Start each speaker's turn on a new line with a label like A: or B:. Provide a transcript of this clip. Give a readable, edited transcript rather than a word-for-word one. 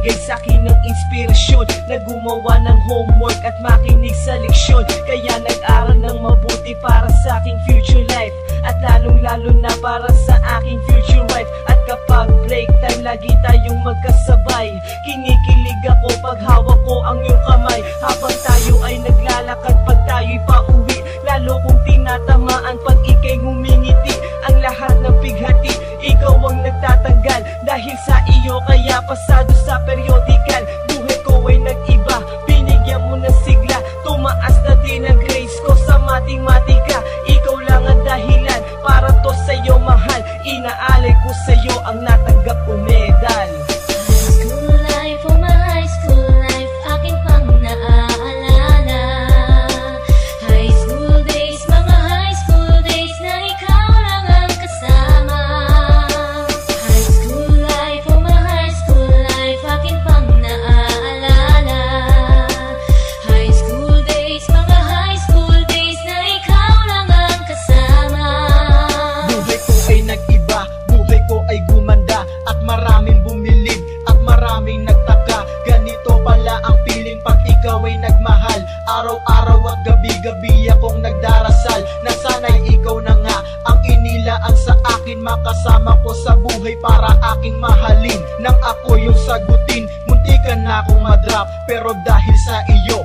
A: nagbigay sa'kin ng inspirasyon na gumawa ng homework at makinig sa leksyon. Kaya nag-aral ng mabuti para sa aking future life, at lalong-lalo na para sa aking future wife. At kapag break time, lagi tayong magkasabay. Kinikilig ako pag hawak ko ang iyong kamay, habang tayo ay naglalakad pag tayo'y pauwi. Lalo kong tinatamaan pag ika'y ngumingiti. Ang lahat ng pighati, ikaw ang nagtatanggal. Dahil sa iyo kaya pasado sa periodical. Buhay ko ay nag-iba, binigyan mo ng sigla. Tumaas na din ang grades ko sa matematika. Ikaw lang ang dahilan para to sa'yo mahal. Inaalay ko sa'yo ang natanggap kong medal.
B: High school life, oh my high school life, akin pang naaalala. High school days, mga high school days na ikaw lang ang kasama. High school life, oh my high school life, akin pang naaalala. High school days, mga high school days na ikaw lang ang kasama.
C: Buhay ko ay nag-iba, buhay ko ay gumanda, at maraming bumilig, at maraming nagtaka. Ganito pala ang feeling pag ikaw ay nagmahal. Araw-araw at gabi-gabi akong nagdarasal na sana'y ikaw na nga ang inilaan sa akin. Makasama ko sa buhay para aking mahalin. Nang ako yung sagutin, muntikan na akong madrop, pero dahil sa iyo